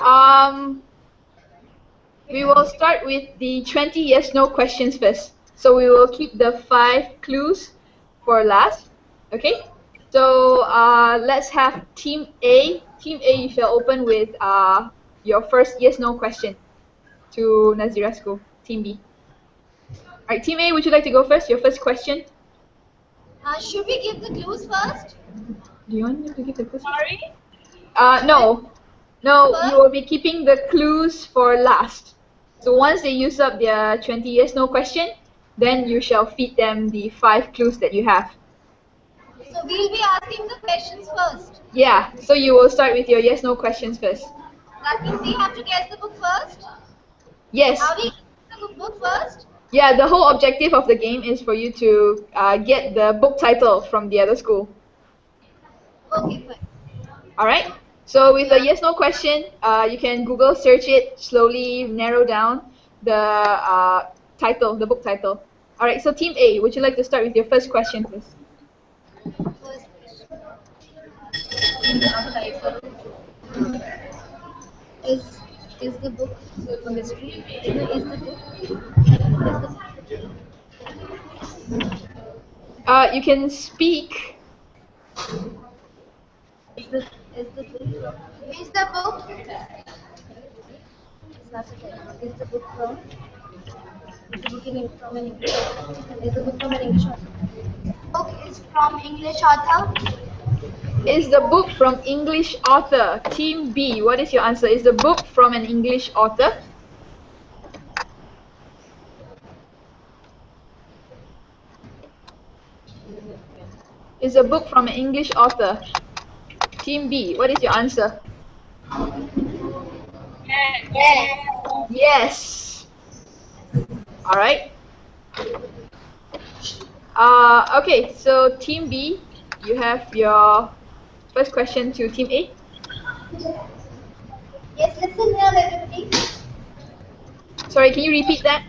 Um, we will start with the 20 yes/no questions first. So we will keep the 5 clues for last. Okay. So let's have Team A. Team A, you shall open with your first yes/no question to Nazira's school. Team B. All right, Team A, would you like to go first? Your first question. Should we give the clues first? Do you want me to give the clues? Sorry? No. No, you will be keeping the clues for last. So once they use up their 20 yes/no question, then you shall feed them the 5 clues that you have. So we'll be asking the questions first. Yeah, so you will start with your yes/no questions first. That means we have to guess the book first? Yes. Are we guessing the book first? Yeah, the whole objective of the game is for you to get the book title from the other school. Okay, fine. Alright, so with the yes/no question, you can Google search it, slowly narrow down the title, the book title. Alright, so Team A, would you like to start with your first question, please? First question. Is the book a mystery? Is the book? You can speak. Is the book? Is the book? Is the book from? Is the book from an English author? Is the book from an English author? Book is from English author. Is the book from English author? Team B, what is your answer? Is the book from an English author? Is the book from an English author? Team B, what is your answer? Yes. Yes. Alright. Okay, so Team B, you have your first question to Team A. Yes, listen here, everybody. Sorry, can you repeat that?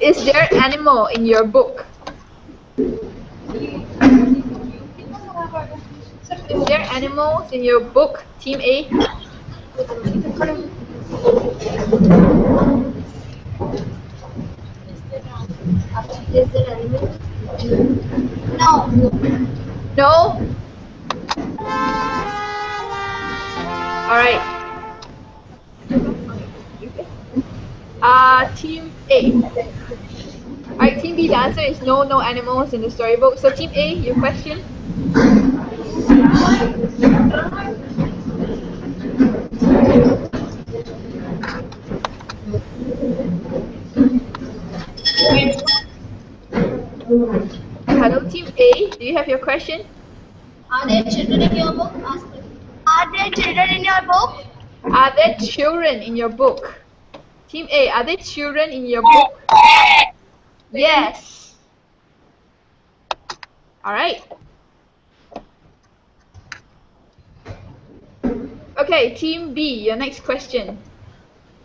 Is there animal in your book? Is there animals in your book, Team A? Is there animal? No. No? Alright. Team A. Alright, Team B, the answer is no, no animals in the storybook. So Team A, your question? Hello, Team A, do you have your question? Are there children in your book? Are there children in your book? Are there children in your book? Team A, are there children in your book? Yes. Alright. Okay, Team B, your next question.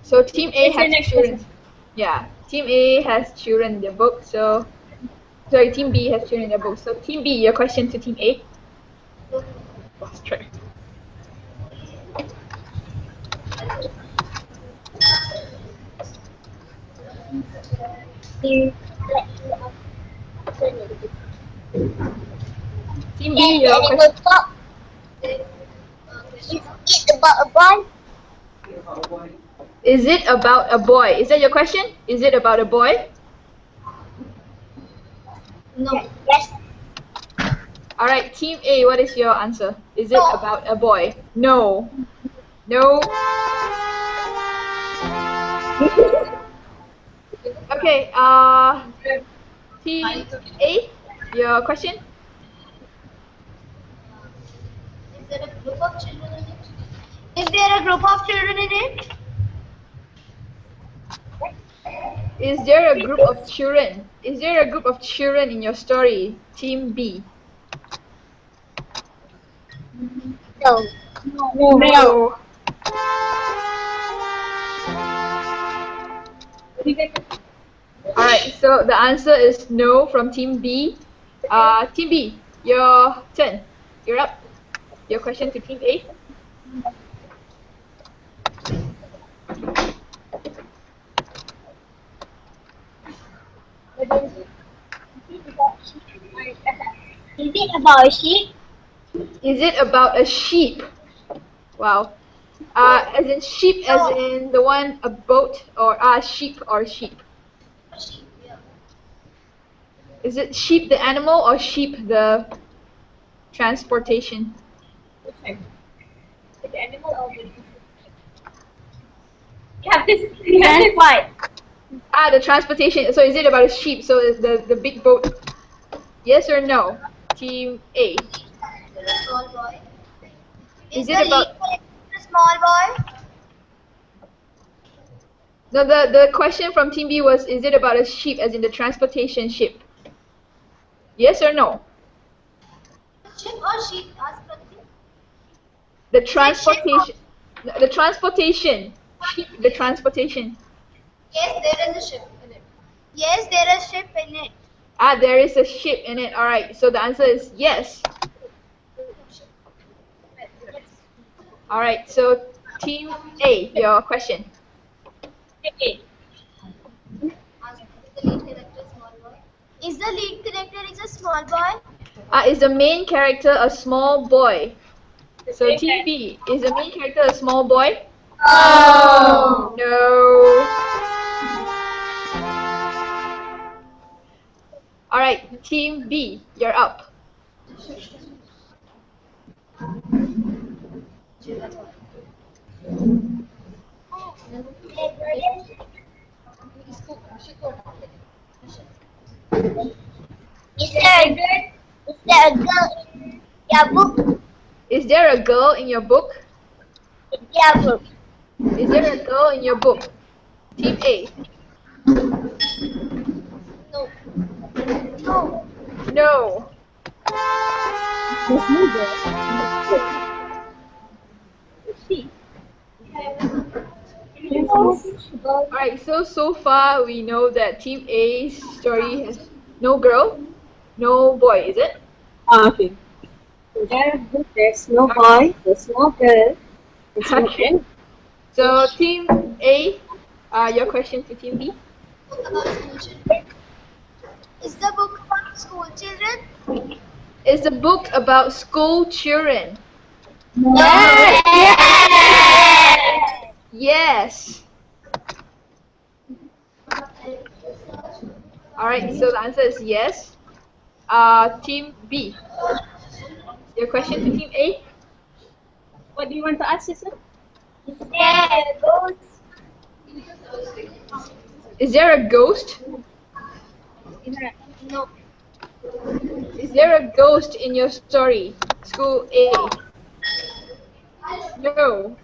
So Team A has children. Yeah, Team A has children in their book, so sorry, Team B has children in their book. So Team B, your question to Team A. Lost track. Team B, your question. Is it about a boy? Is it about a boy? Is that your question? Is it about a boy? No. Yes. Alright, Team A, what is your answer? Is it about a boy? No. No. Okay, Team A, your question? Is there a group of children in it? Is there a group of children in it? Is there a group of children? Is there a group of children in your story? Team B. No. No. Alright, so the answer is no from Team B. Team B, your turn. You're up. Your question to Team A. Is it about a sheep? Is it about a sheep? Wow. As in sheep, as in the one, a boat, or sheep or sheep? Sheep, yeah. Is it sheep the animal or sheep the transportation? The animal or the you have this fight. The transportation. So is it about a sheep? So is the big boat? Yes or no? Team A. Small boy. Is it about? A small boy? No, the question from Team B was, is it about a sheep, as in the transportation ship? Yes or no? Ship or sheep? Ask Pratik. The transportation. The transportation. Sheep, the transportation. Yes, there is a ship in it. Yes, there is a ship in it. There is a ship in it. Alright, so the answer is yes. Alright, so Team A, your question. Is the lead character a small boy? Is the main character a small boy? So Team B, is the main character a small boy? Oh. No. Alright, Team B, you're up. Is there a girl in your book? Is there a girl in your book? Yeah, book. Is there a girl in your book? Team A. No. No. No. There's no girl. Alright, so far we know that Team A's story has no girl, no boy, is it? Okay. There's no boy, there's no girl, there's no Okay. girl. So Team A, your question to Team B. About school children. Is the book about school children? Is the book about school children? Yes. Yes. Alright, so the answer is yes. Team B, your question to Team A. What do you want to ask, sister? Yes. Is there a ghost? No. Is there a ghost in your story? School A. No.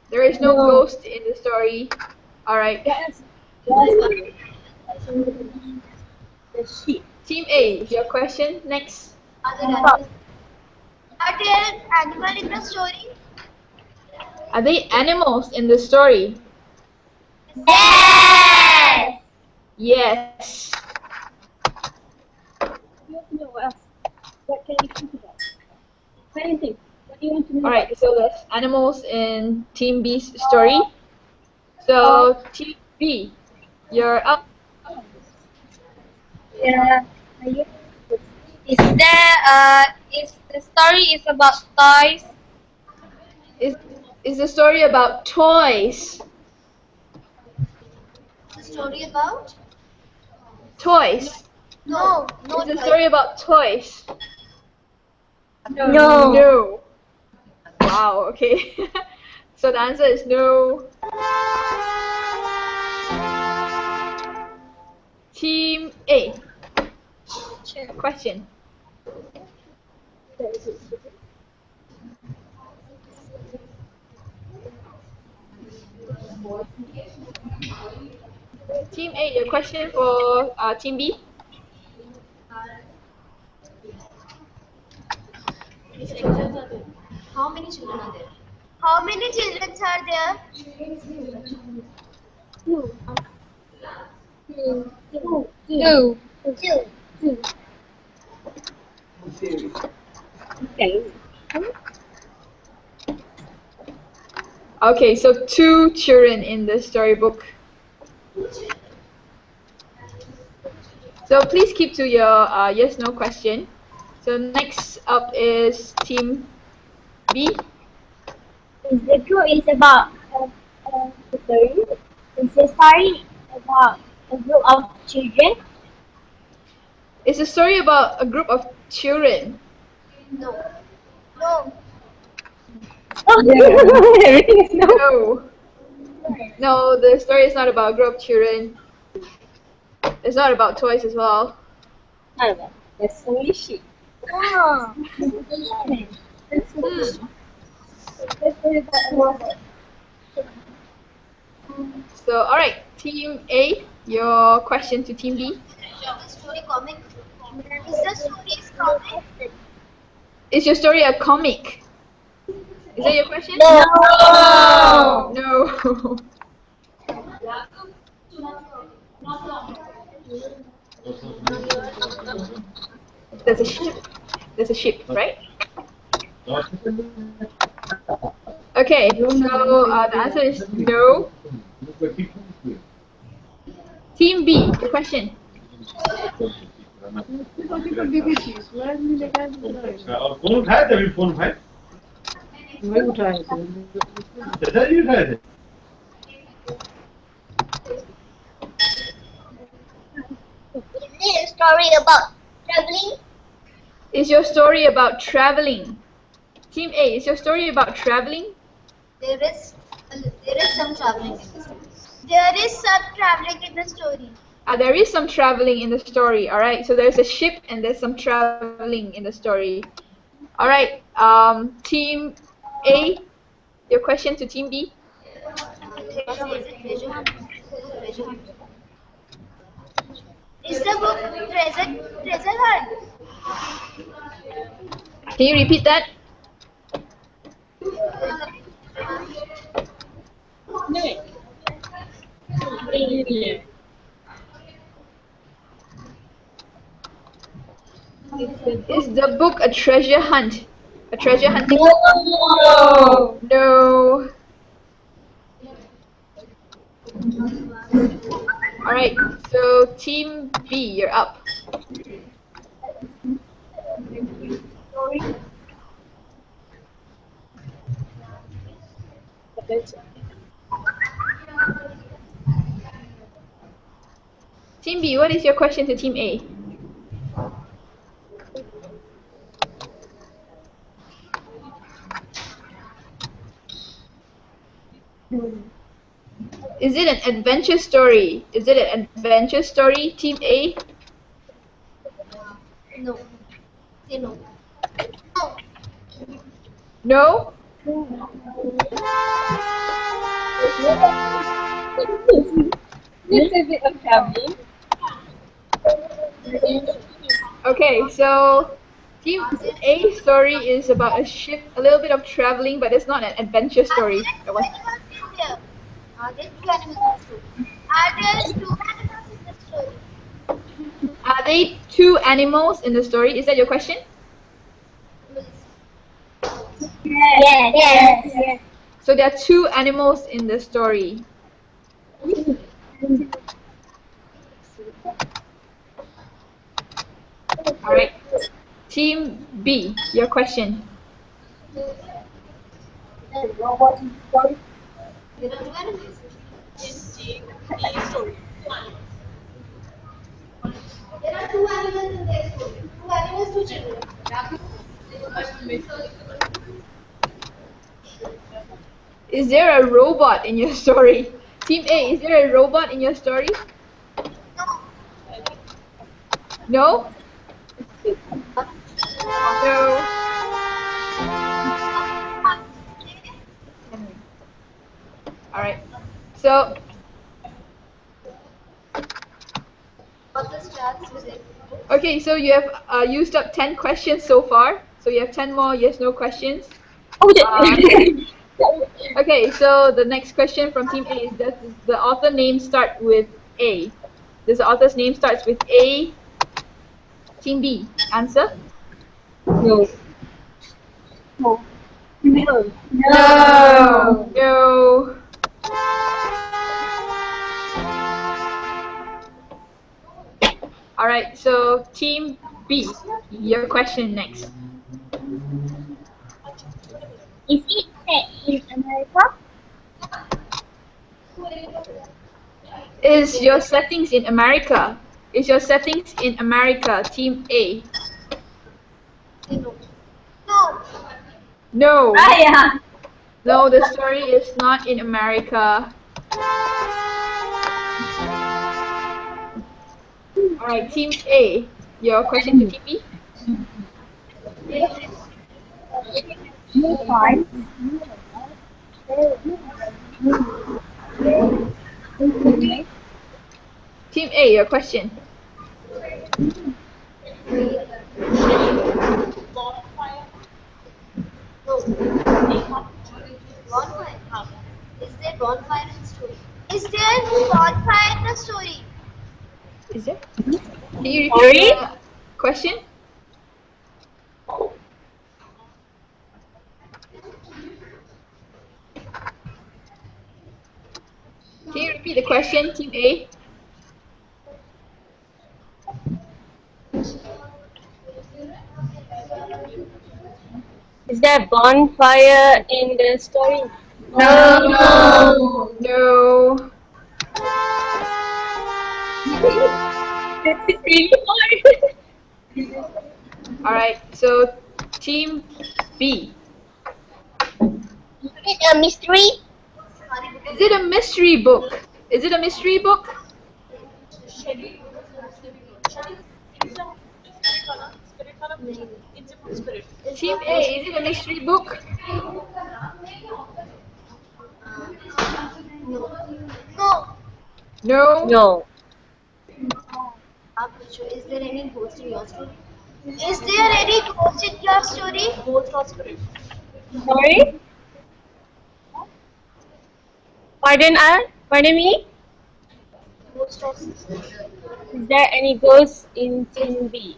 There is no ghost in the story. Alright. Yes. The sheep. Team A, your question next. Are there animals in the story? Are they animals in the story? Yes. Yes. No, what else? What can you think about? Anything. What do you want to know? Alright, so there's animals in Team B's story. So Team B, you're up. Yeah. Is the story is about toys? Is the story about toys? The story about? Toys. No. Is the story about toys? No. No. Wow, okay. So the answer is no. Team A, question. Team A, your question for Team B. How many children are there? How many children are there? Two. Two. Two. Okay. Okay, so 2 children in the storybook. So please keep to your yes/no question. So next up is Team B. The group is about story. It's a story about a group of children. It's a story about a group of children. No. No. Everything is no. No. No, the story is not about a group of children. It's not about toys as well. Not about. That's only sheep. Oh. That's only sheep. That's about a robot. So alright, Team A, your question to Team B. The story comic. Is the story is comic? Is your story a comic? Is that your question? No. No. There's a ship. There's a ship, right? Okay, so the answer is no. Team B, your question. और phone उठाए थे अभी phone उठाए नहीं उठाए थे दादाजी उठाए थे Is it a story about traveling? Is your story about traveling? Team A, is your story about traveling? There is some traveling in the story. There is some traveling in the story. There is some traveling in the story. All right, so there's a ship and there's some traveling in the story. All right, Team A, your question to Team B. Treasure hunt. Is the book treasure hunt? Can you repeat that? Is the book a treasure hunt? A treasure hunting book? No. All right, so Team B, you're up. Team B, what is your question to Team A? Is it an adventure story? Is it an adventure story, Team A? No. Say no. No? It's a bit of traveling. Okay, so Team A story is about a ship, a little bit of traveling, but it's not an adventure story. That was- Are there two animals in the story? Are there two animals in the story? Are they 2 animals in the story? Is that your question? Yes. So there are 2 animals in the story. All right. Team B, your question. There are two animals. There are two animals in their story. Two animals, two children. Is there a robot in your story? Team A, is there a robot in your story? No? No. All right. So Okay, so you have used up 10 questions so far. So you have 10 more yes/no questions. Okay, so the next question from Team A is: does the author name start with A? Does the author's name starts with A? Team B, answer. No. No. No. No. All right, so Team B, your question next. Is it set in America? Is your settings in America? Is your settings in America? Team A. No. No. Yeah. No, the story is not in America. All right, Team A, your question to Team B. Team A, your question. No. Bonfire. Is there bonfire in the story? Is there bonfire in the story? Is there? Can you repeat the question? Can you repeat the question, Team A? Is there a bonfire in the story? No. No. It's really hard. All right, so Team B. Is it a mystery? Is it a mystery book? Is it a mystery book? Team A, is it a mystery book? No. No. No. Is there any ghost in your story? Is there any ghost in your story? Ghost or spirit? Sorry? Pardon me? Ghost or spirit? Is there any ghost in Team B?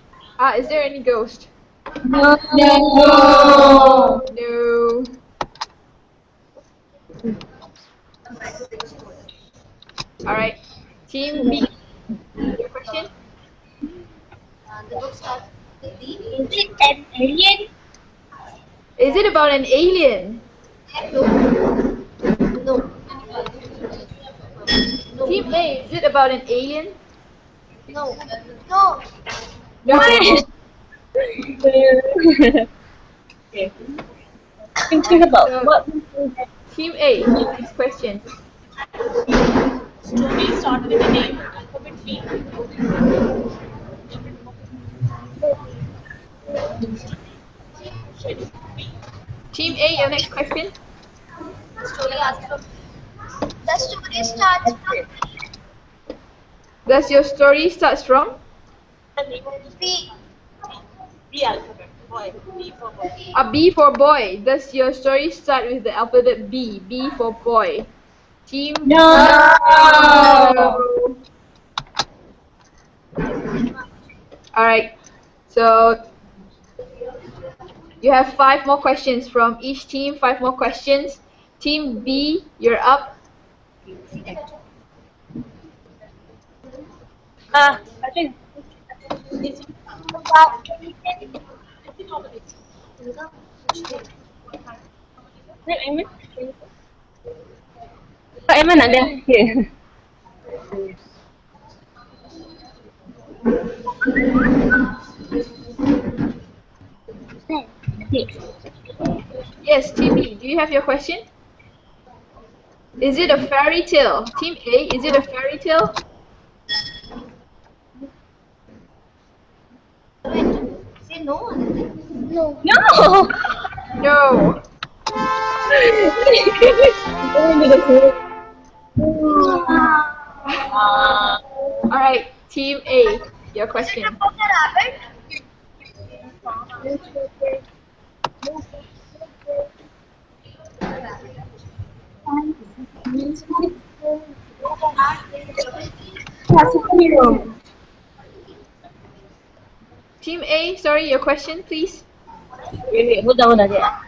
Is there any ghost? No. No. All right, Team B, your question? The book starts with D. Is it an alien? Is it about an alien? No. Team A, is it about an alien? No. No. No. Okay. Thinking about So, what? Team A, next question. Story start with the name alphabet B. Team A, your next question. The story asks from. The story starts from Does your story starts from? The name of B. B alphabet. Boy. B for boy. A B for boy. Does your story start with the alphabet B? B for boy. Team No. All right. So you have 5 more questions from each team. 5 more questions. Team B, you're up. I think. Kak Aiman ada? Ya. Yes, Team B, do you have your question? Is it a fairy tale? Team A, is it a fairy tale? Say no. No. No. All right, Team A. your Is it question. about a rabbit? Superhero. Team A, sorry, your question, please. Wait, hold on, yeah.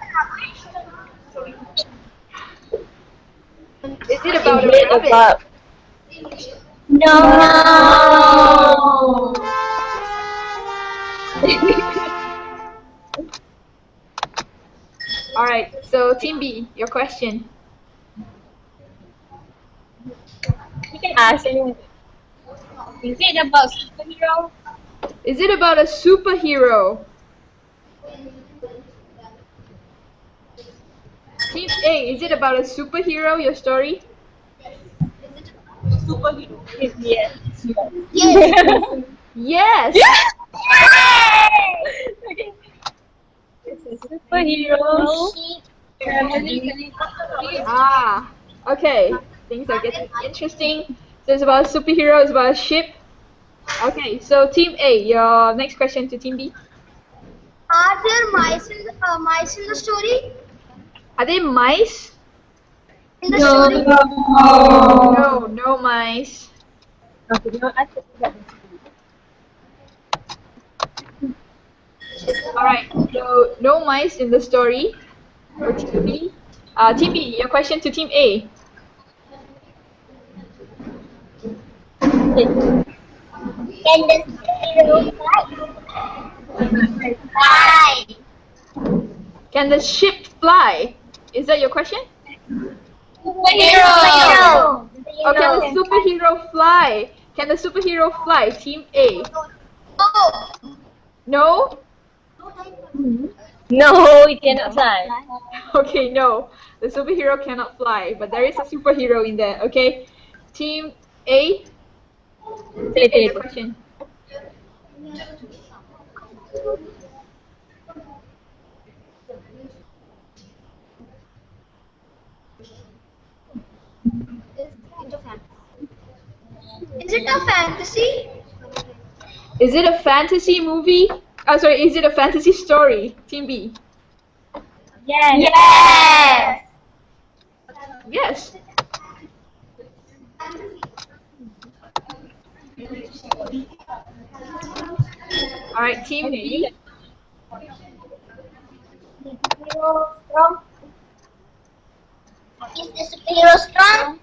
Is it about a Is it rabbit? about? No. All right. So Team B, your question. You can ask anyone. Is it about superhero? Is it about a superhero? Team A, is it about a superhero, your story? Superhero. Yes. Yes. Yes. Okay. It's a superhero. Ah, okay. Things are getting interesting. So it's about a superhero, it's about a ship. Okay, so Team A, your next question to Team B. Are there mice in the story? Are they mice? In the story? No, no mice. Alright, so no mice in the story for Team B. Team B, your question to Team A. Can the superhero fly? Can the ship fly? Is that your question? Superhero. Or can the superhero fly? Can the superhero fly? Team A. No. No? No, it cannot fly. Okay, no. The superhero cannot fly, but there is a superhero in there, okay? Team A, your question. Is it a fantasy? Is it a fantasy movie? Oh, sorry, is it a fantasy story? Team B. Yes. Yes. Alright, Team B. Is the superhero strong?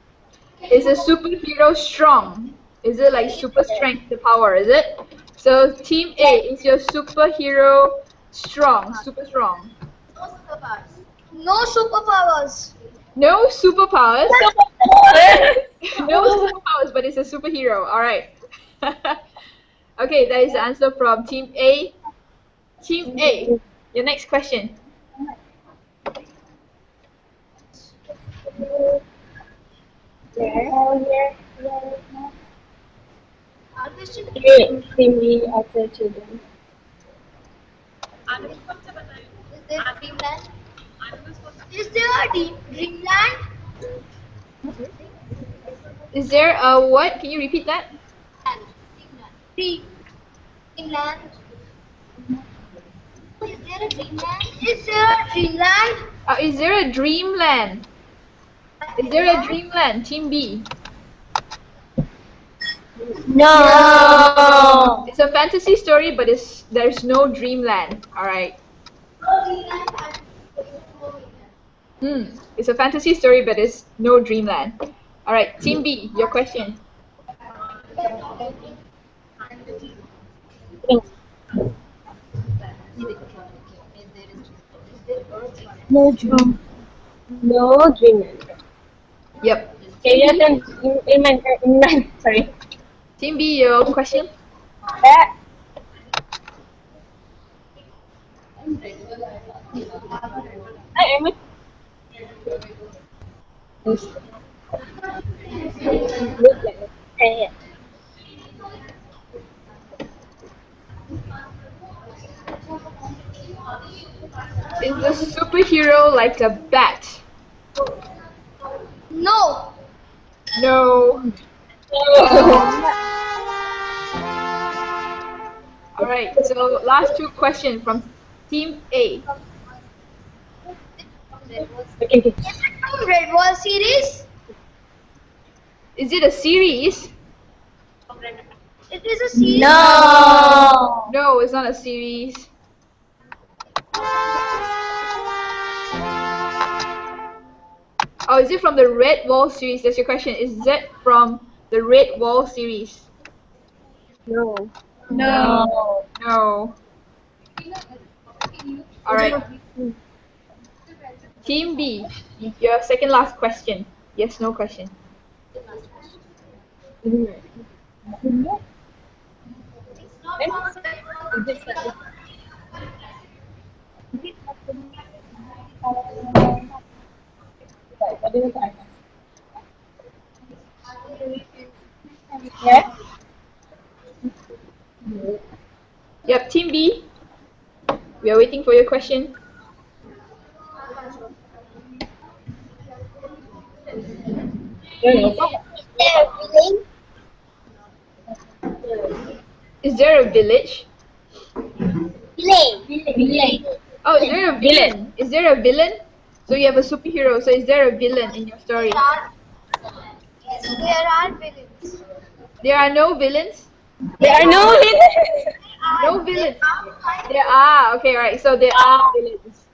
Is a superhero strong? Is it like super strength, the power, is it? So Team A, is your superhero strong, super strong? No superpowers. No superpowers? No superpowers, but it's a superhero. Alright. Okay, that is the answer from Team A. Team A, your next question. Our question Extremely after children. is there a dreamland? Is there a what? Can you repeat that? Dreamland. Is there a dreamland? Is there a dreamland? Is there a dreamland? Is there a dreamland? Team B. No. It's a fantasy story, but there's no dreamland. Alright. It's a fantasy story, but it's no dreamland. Alright, Team B, your question. No dream. No dreamland. Yep. Okay, you in my sorry. Team B, your question. That. I am a Is the superhero like a bat? No. No. Alright, so last two questions from Team A. Okay. Is it from Red Wall series? Is it a series? It is a series. No. No, it's not a series. Oh, is it from the Red Wall series? That's your question. Is that from the Red Wall series? No. No. No. Alright. Team B, your second last question. Yes, no question. Yeah. Yep, Team B, we are waiting for your question. Is there a village? Villain. Oh, is there a villain? Is there a villain? So you have a superhero. So is there a villain in your story? There are villains. There are no villains? There are no villains. No villains. There are. Okay, alright. So there are villains.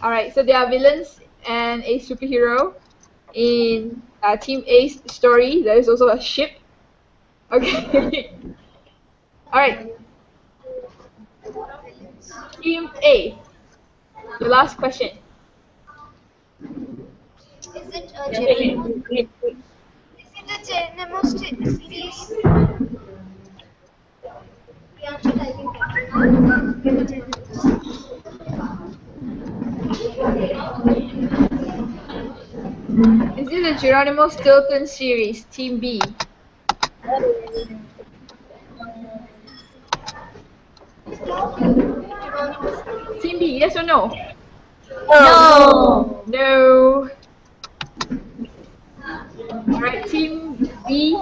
Alright, so there are villains and a superhero in Team A's story. There is also a ship. Okay. Alright. Team A. The last question. Is it a Geronimo? Is it a Geronimo series? Is it the Geronimo Stilton series, Team B? Team B, yes or no? No. No. Alright, Team B,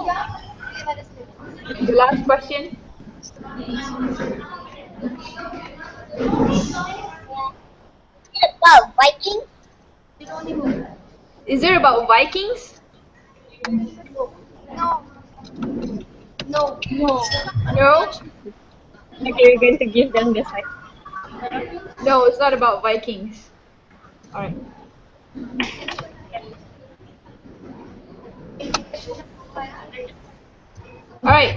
the last question. About Viking? Is it about Vikings? No. No. No? Okay, we're going to give them the side. No, it's not about Vikings. Alright. Alright,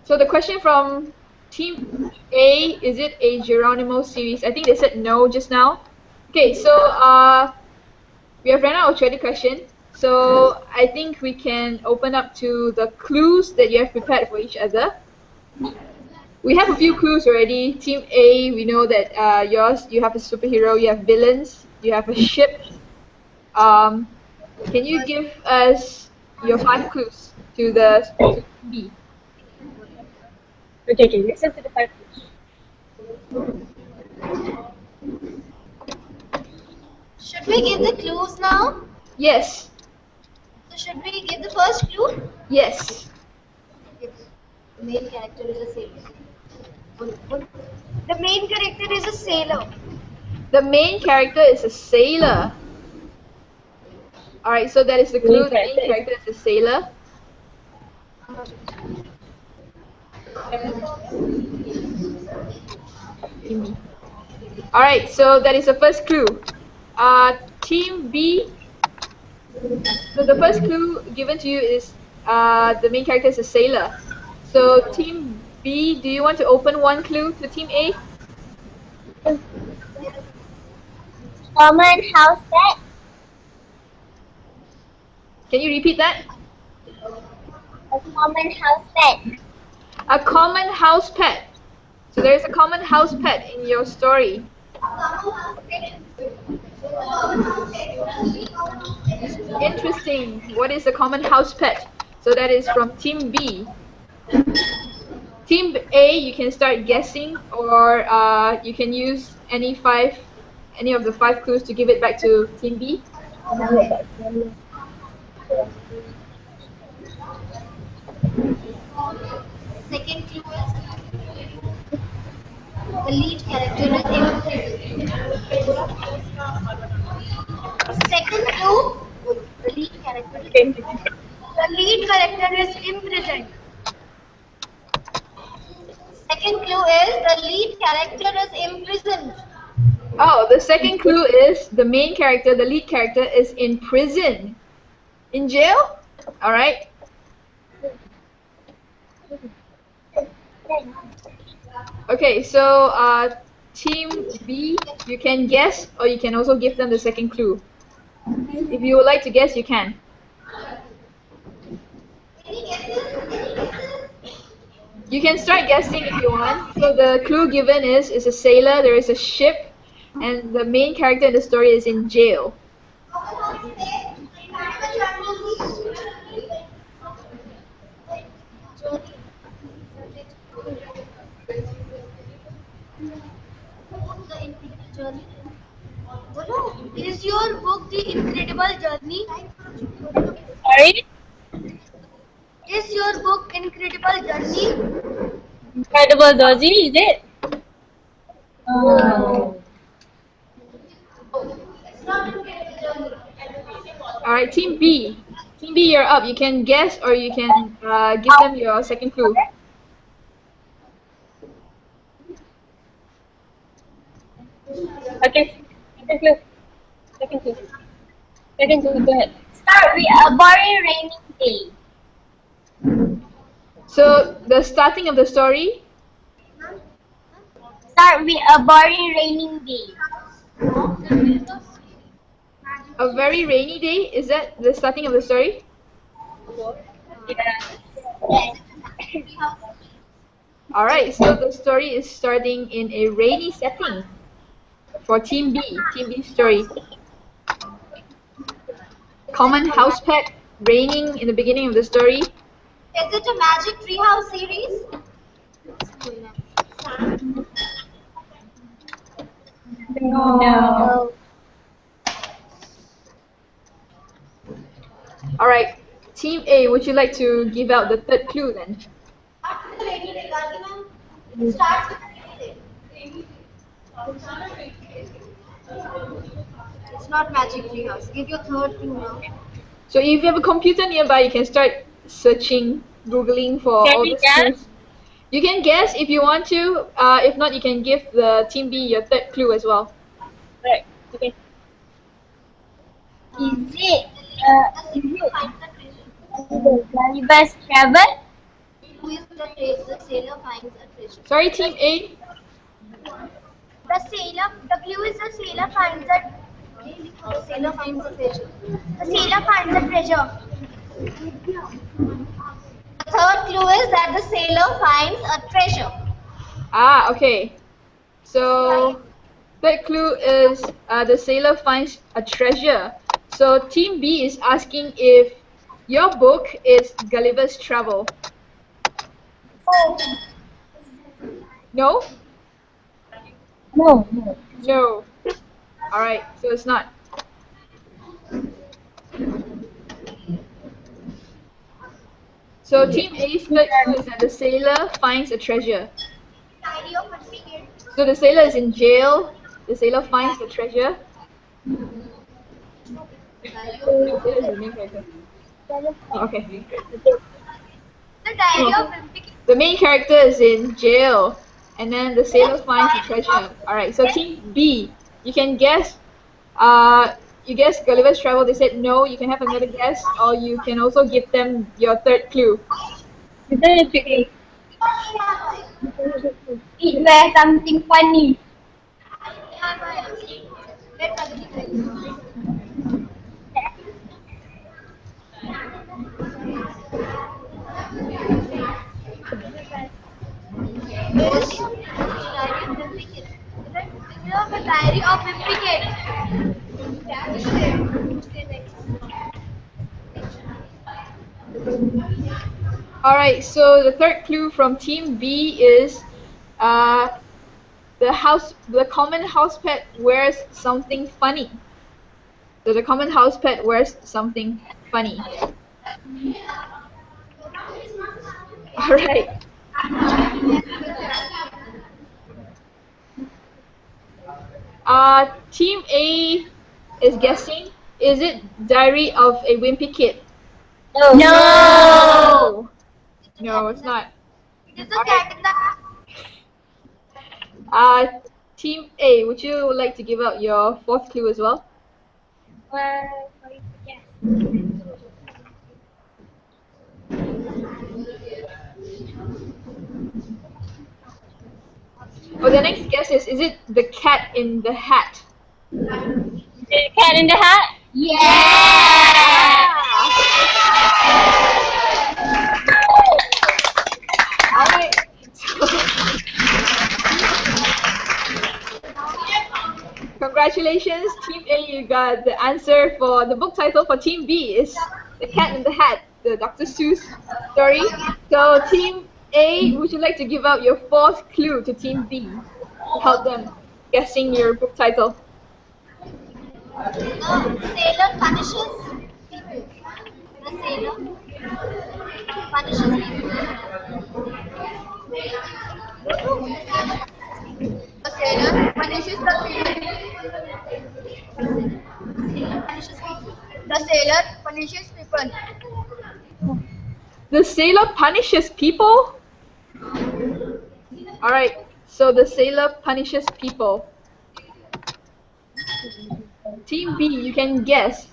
so the question from Team A, is it a Geronimo series? I think they said no just now. Okay, so we have run out of 20 questions. So I think we can open up to the clues that you have prepared for each other. We have a few clues already. Team A, we know that you have a superhero, you have villains, you have a ship. Can you give us your 5 clues to the to B? Okay, listen to the five. Should we give the clues now? Yes. So should we give the first clue? Yes. The main character is a sailor. The main character is a sailor. The main character is a sailor. Alright, so that is the clue. The main character is a sailor. Alright, so that is the first clue. Team B. So the first clue given to you is the main character is a sailor. So Team B, do you want to open one clue to Team A? Common house pet. Can you repeat that? A common house pet. A common house pet. So there is a common house pet in your story. Interesting. What is a common house pet? So that is from Team B. Team A, you can start guessing, or you can use any of the 5 clues to give it back to Team B. Second clue is the lead character is in prison. Second clue, the lead character is in prison. The lead character is imprisoned. Second clue is the lead character is imprisoned. Oh, the second clue is the main character, the lead character, is in prison. In jail? Alright. Okay, so Team B, you can guess or you can also give them the second clue. If you would like to guess, you can. You can start guessing if you want. So the clue given is a sailor, there is a ship, and the main character in the story is in jail. Is your book The Incredible Journey? Sorry? Is your book Incredible Journey? Incredible Dozy, is it? Alright, Team B. Team B, you're up. You can guess or you can give them your second clue. Okay. Second clue. Second clue. Second clue, go ahead. Start with a boring rainy day. So the starting of the story, Start with a boring raining day. a very rainy day, is that the starting of the story? Yes. Alright, so the story is starting in a rainy setting for Team B, Team B's story. Common house pet, raining in the beginning of the story. Is it a Magic Treehouse series? No. Alright, Team A, would you like to give out the third clue then? It starts with a rainy day. It's not Magic Treehouse. Give your third clue now. So if you have a computer nearby, you can start searching, googling for Can all we the guess? clues. You can guess if you want to. If not, you can give the Team B your third clue as well. Right. Okay. Is it Gulliver's Travel? Who is the sailor finds a treasure? Sorry, Team A. The clue is the sailor finds a treasure. The sailor finds a treasure. The third clue is that the sailor finds a treasure. Ah, okay. So third clue is the sailor finds a treasure. So Team B is asking if your book is Gulliver's Travel. No? No. No. Alright, so it's not. So Team A's third clue is that the sailor finds a treasure. Diary of a Wimpy. So the sailor is in jail. The sailor finds the treasure. The sailor is the main character. Okay. The Diary of Wimpy. The main character is in jail, and then the sailor finds the treasure. Alright, so Team B, you can guess. You guessed Gulliver's Travel. They said no. You can have another guess, or you can also give them your third clue. It was something funny. The Diary of Wimpy. Alright, so the third clue from Team B is the common house pet wears something funny. So the common house pet wears something funny. Alright, Team A is guessing. Is it Diary of a Wimpy Kid? No. No, it's not. It's a cat in the hat. Team A, would you like to give out your fourth clue as well? Oh, the next guess is it the cat in the hat? The cat in the hat? Yeah. Alright. Congratulations, Team A, you got the answer for the book title for Team B is The Cat in the Hat, the Dr. Seuss story. So Team A, would you like to give out your fourth clue to Team B to help them guessing your book title? The sailor punishes people. The sailor punishes people. The sailor punishes the people. The sailor punishes people. The sailor punishes people? Alright, so the sailor punishes people. Team B, you can guess.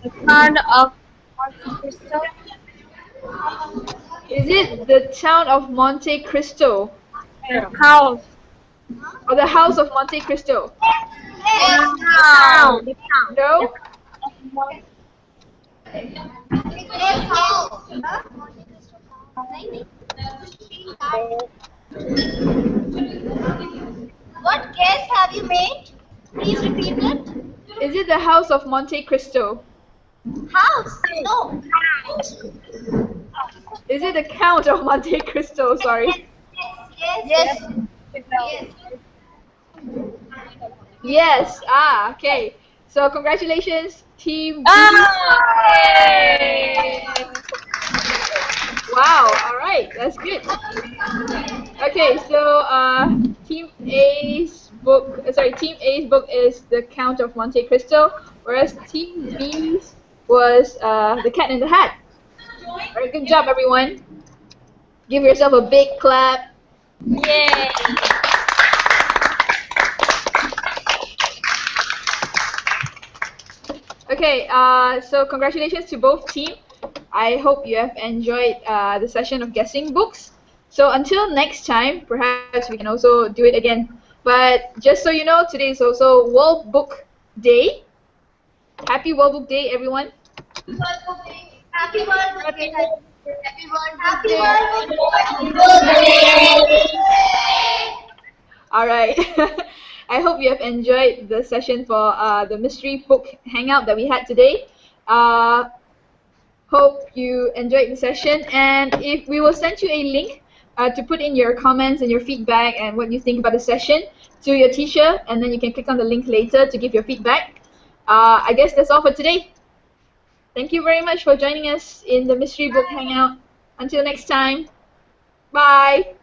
The town of Monte Cristo? Is it the town of Monte Cristo? House. Or the house of Monte Cristo? Town. The town. No? What guess have you made? Please repeat it. Is it the house of Monte Cristo? House. No. Is it the Count of Monte Cristo? Sorry. Yes. Yes. Yes. Okay. So congratulations, Team B. Wow. All right. That's good. Okay. So Team A's book. Team A's book is The Count of Monte Cristo, whereas Team B's was The Cat in the Hat. All right. Good job, everyone. Give yourself a big clap. Yay. Okay, so congratulations to both teams. I hope you have enjoyed the session of guessing books. So until next time, perhaps we can also do it again. But just so you know, today is also World Book Day. Happy World Book Day, everyone. Happy birthday. Happy All right. I hope you have enjoyed the session for the Mystery Book Hangout that we had today. Hope you enjoyed the session, and if we will send you a link to put in your comments and your feedback and what you think about the session to your teacher, and then you can click on the link later to give your feedback. I guess that's all for today. Thank you very much for joining us in the Mystery Book Hangout. Until next time, bye.